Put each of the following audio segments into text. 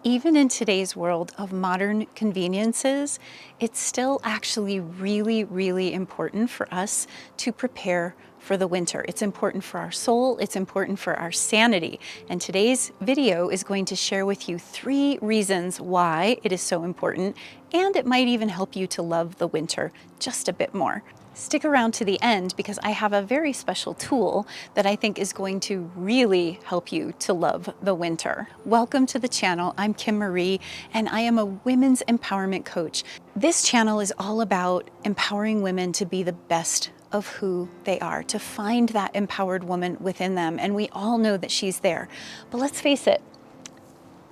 Even in today's world of modern conveniences, it's still actually really, really important for us to prepare for the winter. It's important for our soul, it's important for our sanity. And today's video is going to share with you 3 reasons why it is so important, and it might even help you to love the winter just a bit more. Stick around to the end because I have a very special tool that I think is going to really help you to love the winter. Welcome to the channel. I'm Kim Marie and I am a women's empowerment coach. This channel is all about empowering women to be the best of who they are, to find that empowered woman within them. And we all know that she's there. But let's face it,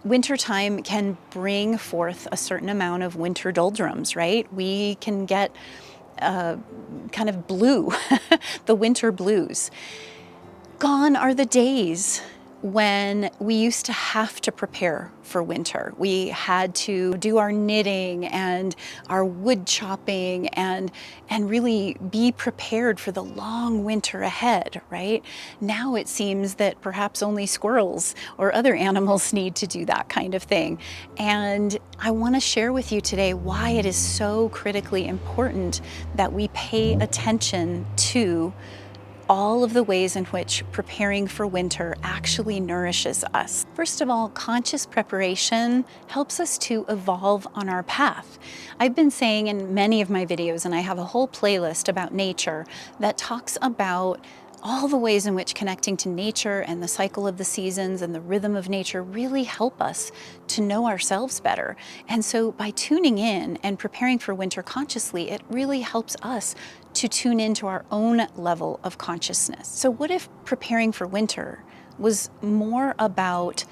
wintertime can bring forth a certain amount of winter doldrums, right? We can get kind of blue, the winter blues. Gone are the days when we used to have to prepare for winter. We had to do our knitting and our wood chopping and really be prepared for the long winter ahead, right? Now it seems that perhaps only squirrels or other animals need to do that kind of thing. And I want to share with you today why it is so critically important that we pay attention to all of the ways in which preparing for winter actually nourishes us. First of all, conscious preparation helps us to evolve on our path. I've been saying in many of my videos, and I have a whole playlist about nature that talks about all the ways in which connecting to nature and the cycle of the seasons and the rhythm of nature really help us to know ourselves better. And so by tuning in and preparing for winter consciously, it really helps us to tune into our own level of consciousness. So what if preparing for winter was more about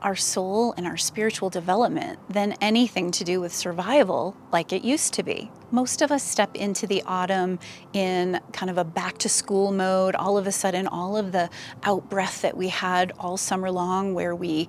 our soul and our spiritual development than anything to do with survival like it used to be? Most of us step into the autumn in kind of a back to school mode. All of a sudden, all of the out breath that we had all summer long, where we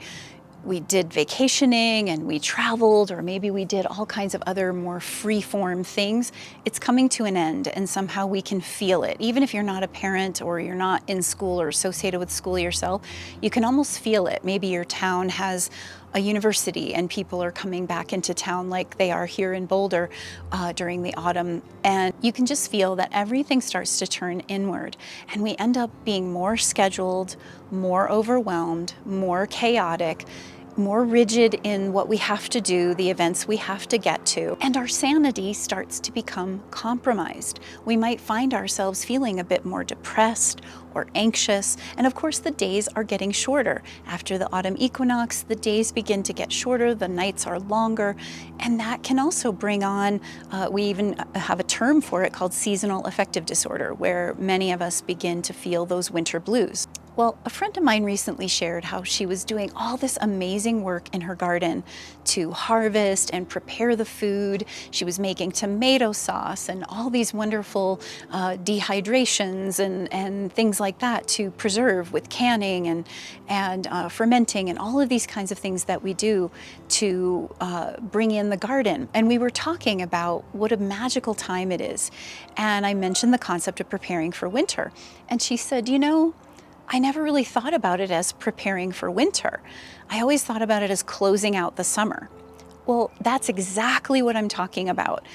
did vacationing and we traveled, or maybe we did all kinds of other more free-form things, it's coming to an end, and somehow we can feel it. Even if you're not a parent or you're not in school or associated with school yourself, you can almost feel it. Maybe your town has a university and people are coming back into town like they are here in Boulder during the autumn, and you can just feel that everything starts to turn inward, and we end up being more scheduled, more overwhelmed, more chaotic, more rigid in what we have to do, the events we have to get to, and our sanity starts to become compromised. We might find ourselves feeling a bit more depressed or anxious, and of course the days are getting shorter. After the autumn equinox, the days begin to get shorter, the nights are longer, and that can also bring on, we even have a term for it called seasonal affective disorder, where many of us begin to feel those winter blues. Well, a friend of mine recently shared how she was doing all this amazing work in her garden to harvest and prepare the food. She was making tomato sauce and all these wonderful dehydrations and things like that to preserve with canning and fermenting and all of these kinds of things that we do to bring in the garden. And we were talking about what a magical time it is. And I mentioned the concept of preparing for winter. And she said, you know, I never really thought about it as preparing for winter. I always thought about it as closing out the summer. Well, that's exactly what I'm talking about.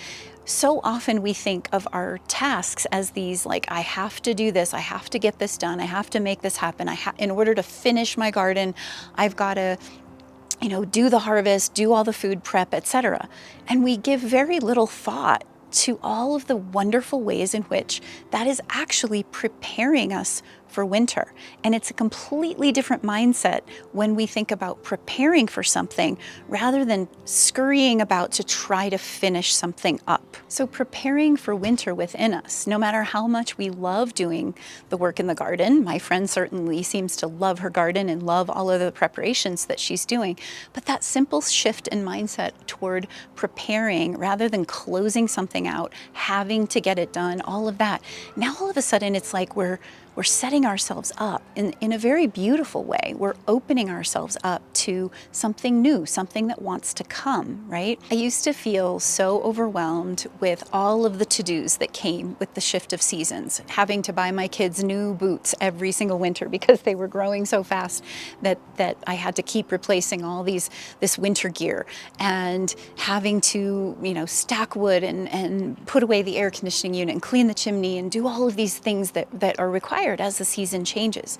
So often we think of our tasks as these, like, I have to do this, I have to get this done, I have to make this happen. In order to finish my garden, I've got to, do the harvest, do all the food prep, etc. And we give very little thought to all of the wonderful ways in which that is actually preparing us for winter. And it's a completely different mindset when we think about preparing for something rather than scurrying about to try to finish something up. So preparing for winter within us, no matter how much we love doing the work in the garden, my friend certainly seems to love her garden and love all of the preparations that she's doing, but that simple shift in mindset toward preparing rather than closing something out, having to get it done, all of that, now all of a sudden it's like we're we're setting ourselves up in a very beautiful way. We're opening ourselves up to something new, something that wants to come, right? I used to feel so overwhelmed with all of the to-dos that came with the shift of seasons, having to buy my kids new boots every single winter because they were growing so fast that I had to keep replacing all this winter gear, and having to, stack wood and put away the air conditioning unit and clean the chimney and do all of these things that are required as the season changes.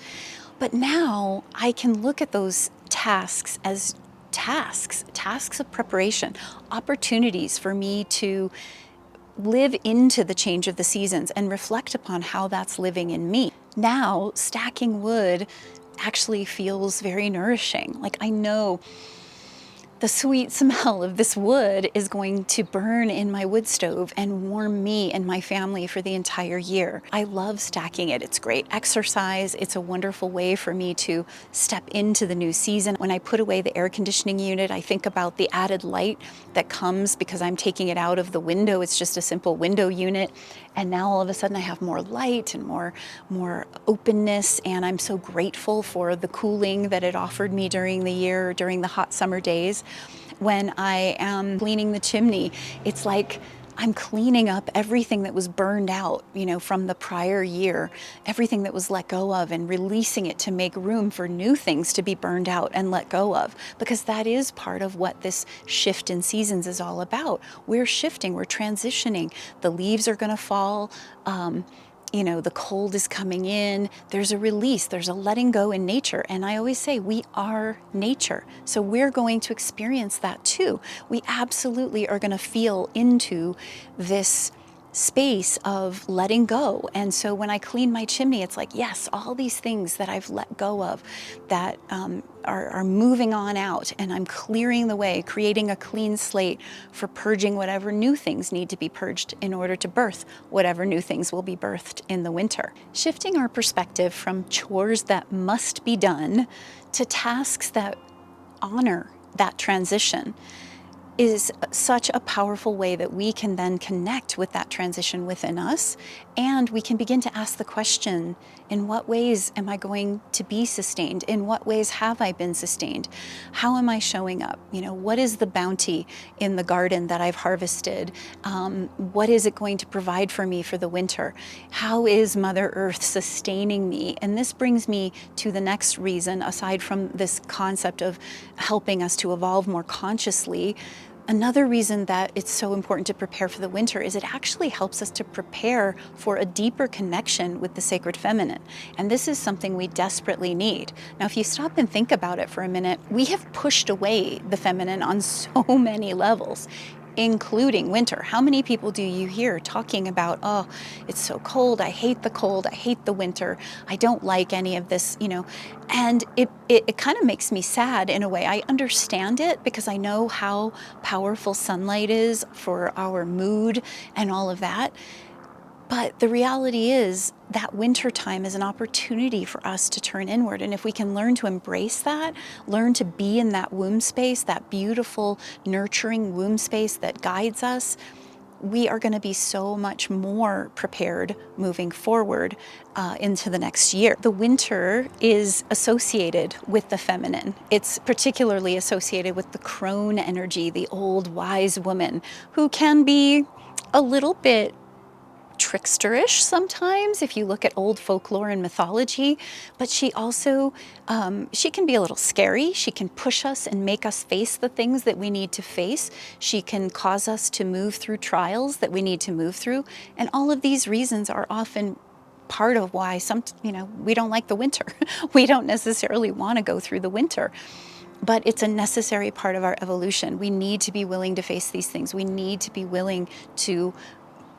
But now I can look at those tasks as tasks of preparation, opportunities for me to live into the change of the seasons and reflect upon how that's living in me. Now, stacking wood actually feels very nourishing. Like, I know the sweet smell of this wood is going to burn in my wood stove and warm me and my family for the entire year. I love stacking it. It's great exercise. It's a wonderful way for me to step into the new season. When I put away the air conditioning unit, I think about the added light that comes because I'm taking it out of the window. It's just a simple window unit. And now all of a sudden I have more light and more openness. And I'm so grateful for the cooling that it offered me during the year, during the hot summer days. When I am cleaning the chimney, it's like I'm cleaning up everything that was burned out, from the prior year, everything that was let go of, and releasing it to make room for new things to be burned out and let go of, because that is part of what this shift in seasons is all about. We're shifting, we're transitioning. The leaves are going to fall. The cold is coming in, there's a release, there's a letting go in nature. And I always say we are nature. So we're going to experience that too. We absolutely are going to feel into this space of letting go. And so when I clean my chimney, it's like, yes, all these things that I've let go of that are moving on out, and I'm clearing the way, creating a clean slate for purging whatever new things need to be purged in order to birth whatever new things will be birthed in the winter. Shifting our perspective from chores that must be done to tasks that honor that transition is such a powerful way that we can then connect with that transition within us, and we can begin to ask the question, in what ways am I going to be sustained? In what ways have I been sustained? How am I showing up? What is the bounty in the garden that I've harvested? What is it going to provide for me for the winter? How is Mother Earth sustaining me? And this brings me to the next reason, aside from this concept of helping us to evolve more consciously. Another reason that it's so important to prepare for the winter is it actually helps us to prepare for a deeper connection with the sacred feminine. And this is something we desperately need. Now, if you stop and think about it for a minute, we have pushed away the feminine on so many levels, including winter. How many people do you hear talking about, oh, it's so cold, I hate the winter, I don't like any of this, and it kind of makes me sad in a way. I understand it because I know how powerful sunlight is for our mood and all of that. But the reality is that winter time is an opportunity for us to turn inward. And if we can learn to embrace that, learn to be in that womb space, that beautiful, nurturing womb space that guides us, we are going to be so much more prepared moving forward into the next year. The winter is associated with the feminine. It's particularly associated with the crone energy, the old wise woman, who can be a little bit tricksterish sometimes if you look at old folklore and mythology, but she also she can be a little scary. She can push us and make us face the things that we need to face. She can cause us to move through trials that we need to move through, and all of these reasons are often part of why we don't like the winter. We don't necessarily want to go through the winter. But it's a necessary part of our evolution. We need to be willing to face these things. We need to be willing to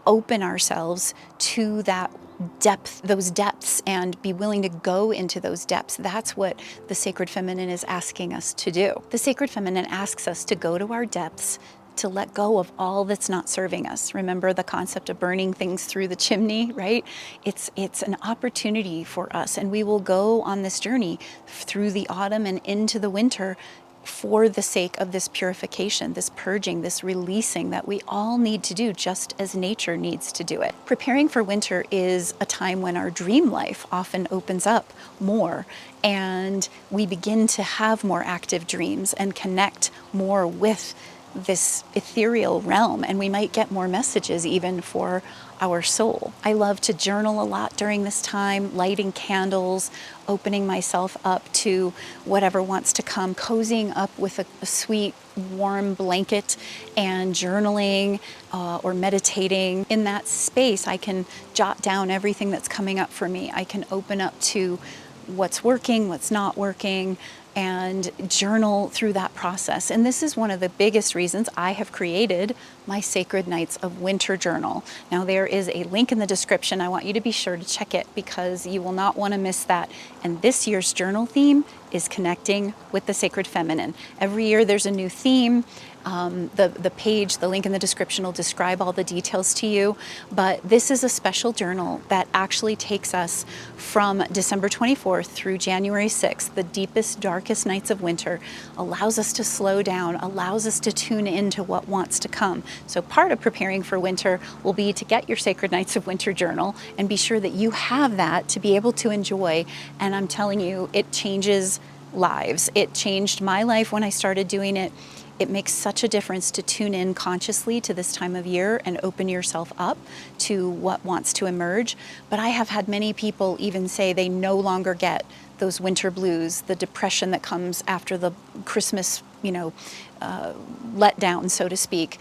open ourselves to those depths, and be willing to go into those depths. That's what the sacred feminine is asking us to do. The sacred feminine asks us to go to our depths, to let go of all that's not serving us. Remember the concept of burning things through the chimney, right? It's an opportunity for us, and we will go on this journey through the autumn and into the winter for the sake of this purification, this purging, this releasing that we all need to do just as nature needs to do it. Preparing for winter is a time when our dream life often opens up more and we begin to have more active dreams and connect more with this ethereal realm, and we might get more messages even for our soul. I love to journal a lot during this time, lighting candles, opening myself up to whatever wants to come, cozying up with a sweet, warm blanket and journaling or meditating. In that space, I can jot down everything that's coming up for me. I can open up to what's working, what's not working, and journal through that process. And this is one of the biggest reasons I have created my Sacred Nights of Winter journal. Now there is a link in the description. I want you to be sure to check it because you will not want to miss that. And this year's journal theme is connecting with the sacred feminine. Every year there's a new theme. The page, the link in the description will describe all the details to you, but this is a special journal that actually takes us from December 24th through January 6th, the deepest, darkest nights of winter, allows us to slow down, allows us to tune into what wants to come. So part of preparing for winter will be to get your Sacred Nights of Winter journal and be sure that you have that to be able to enjoy. And I'm telling you, it changes lives. It changed my life when I started doing it. It makes such a difference to tune in consciously to this time of year and open yourself up to what wants to emerge. But I have had many people even say they no longer get those winter blues, the depression that comes after the Christmas, letdown, so to speak.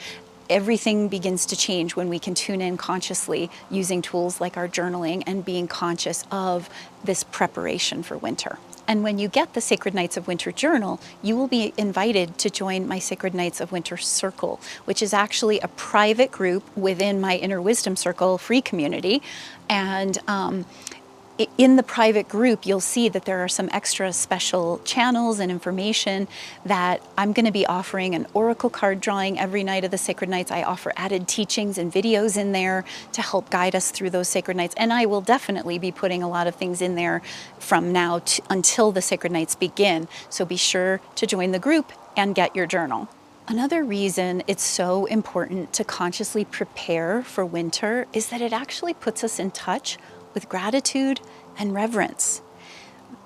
Everything begins to change when we can tune in consciously using tools like our journaling and being conscious of this preparation for winter. And when you get the Sacred Nights of Winter journal, you will be invited to join my Sacred Nights of Winter Circle, which is actually a private group within my Inner Wisdom Circle free community. And in the private group, you'll see that there are some extra special channels and information that I'm going to be offering an oracle card drawing every night of the Sacred Nights. I offer added teachings and videos in there to help guide us through those Sacred Nights. And I will definitely be putting a lot of things in there from now until the Sacred Nights begin. So be sure to join the group and get your journal. Another reason it's so important to consciously prepare for winter is that it actually puts us in touch with gratitude and reverence.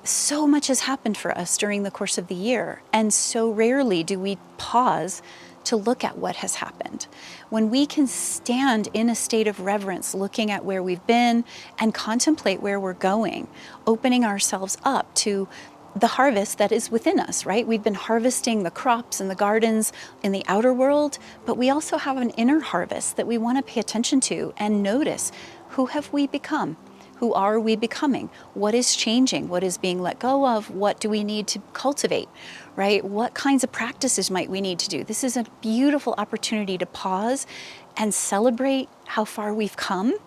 So much has happened for us during the course of the year, and so rarely do we pause to look at what has happened. When we can stand in a state of reverence, looking at where we've been and contemplate where we're going, opening ourselves up to the harvest that is within us, right? We've been harvesting the crops and the gardens in the outer world, but we also have an inner harvest that we want to pay attention to and notice. Who have we become? Who are we becoming? What is changing? What is being let go of? What do we need to cultivate, right? What kinds of practices might we need to do? This is a beautiful opportunity to pause and celebrate how far we've come.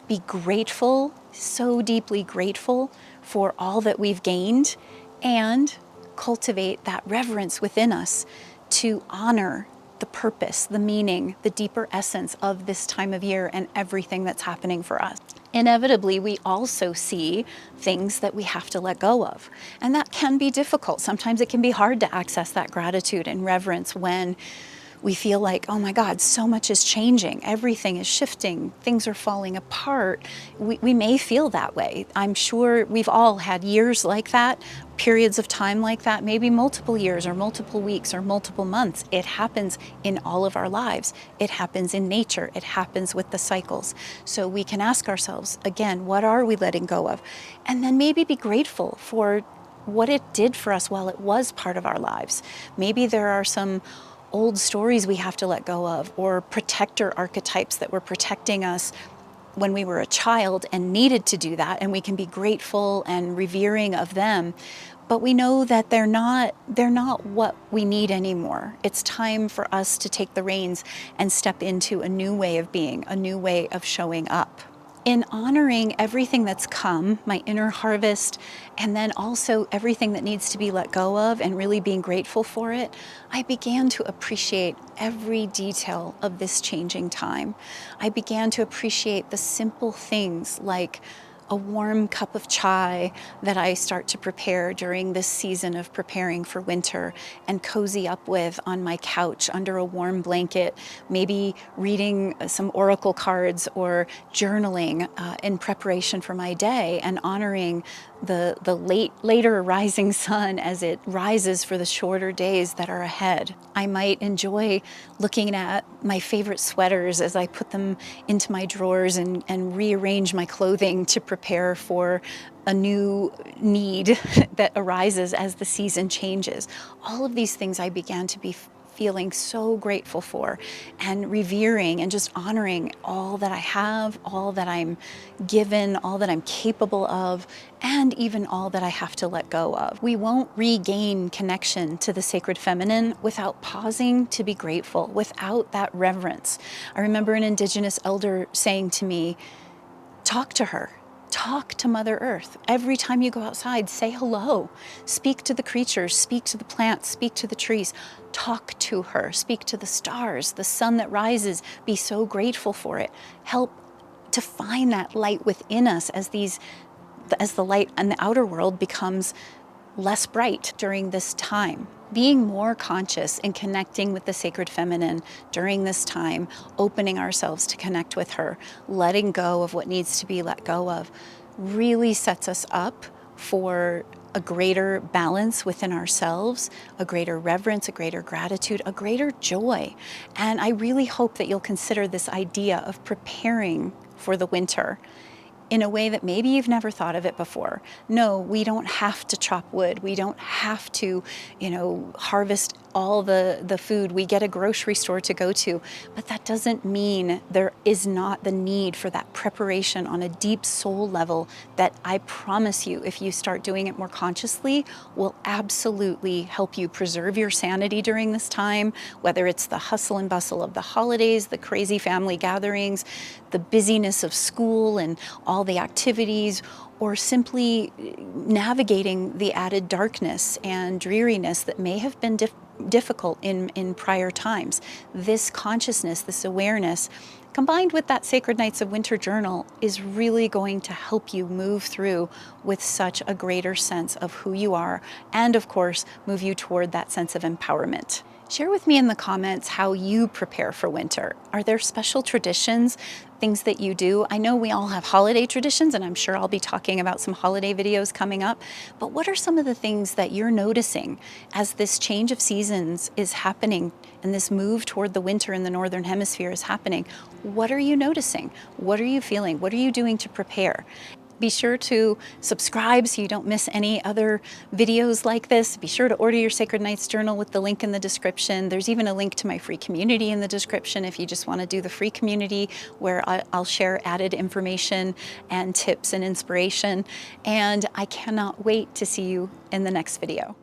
Be grateful, so deeply grateful for all that we've gained, and cultivate that reverence within us to honor the purpose, the meaning, the deeper essence of this time of year and everything that's happening for us. Inevitably, we also see things that we have to let go of. And that can be difficult. Sometimes it can be hard to access that gratitude and reverence when we feel like, oh my God, so much is changing. Everything is shifting. Things are falling apart. We may feel that way. I'm sure we've all had years like that, periods of time like that, maybe multiple years or multiple weeks or multiple months. It happens in all of our lives. It happens in nature. It happens with the cycles. So we can ask ourselves, again, what are we letting go of? And then maybe be grateful for what it did for us while it was part of our lives. Maybe there are some old stories we have to let go of, or protector archetypes that were protecting us when we were a child and needed to do that, and we can be grateful and revering of them. But we know that they're not what we need anymore. It's time for us to take the reins and step into a new way of being, a new way of showing up. In honoring everything that's come, my inner harvest, and then also everything that needs to be let go of and really being grateful for it, I began to appreciate every detail of this changing time. I began to appreciate the simple things like a warm cup of chai that I start to prepare during this season of preparing for winter and cozy up with on my couch under a warm blanket, maybe reading some oracle cards or journaling in preparation for my day and honoring the later rising sun as it rises for the shorter days that are ahead. I might enjoy looking at my favorite sweaters as I put them into my drawers and rearrange my clothing to prepare for a new need that arises as the season changes. All of these things I began to be feeling so grateful for and revering and just honoring all that I have, all that I'm given, all that I'm capable of, and even all that I have to let go of. We won't regain connection to the sacred feminine without pausing to be grateful, without that reverence. I remember an Indigenous elder saying to me, talk to her. Talk to Mother Earth. Every time you go outside, say hello. Speak to the creatures, speak to the plants, speak to the trees. Talk to her, speak to the stars, the sun that rises. Be so grateful for it. Help to find that light within us as the light in the outer world becomes less bright during this time. Being more conscious and connecting with the sacred feminine during this time, opening ourselves to connect with her, letting go of what needs to be let go of, really sets us up for a greater balance within ourselves, a greater reverence, a greater gratitude, a greater joy. And I really hope that you'll consider this idea of preparing for the winter in a way that maybe you've never thought of it before. No, we don't have to chop wood. We don't have to, harvest all the food. We get a grocery store to go to, but that doesn't mean there is not the need for that preparation on a deep soul level that I promise you, if you start doing it more consciously, will absolutely help you preserve your sanity during this time, whether it's the hustle and bustle of the holidays, the crazy family gatherings, the busyness of school and all the activities, or simply navigating the added darkness and dreariness that may have been difficult in prior times. This consciousness, this awareness, combined with that Sacred Nights of Winter journal, is really going to help you move through with such a greater sense of who you are, and of course, move you toward that sense of empowerment. Share with me in the comments how you prepare for winter. Are there special traditions, things that you do? I know we all have holiday traditions, and I'm sure I'll be talking about some holiday videos coming up, but what are some of the things that you're noticing as this change of seasons is happening and this move toward the winter in the Northern Hemisphere is happening? What are you noticing? What are you feeling? What are you doing to prepare? Be sure to subscribe so you don't miss any other videos like this. Be sure to order your Sacred Nights journal with the link in the description. There's even a link to my free community in the description if you just want to do the free community, where I'll share added information and tips and inspiration. And I cannot wait to see you in the next video.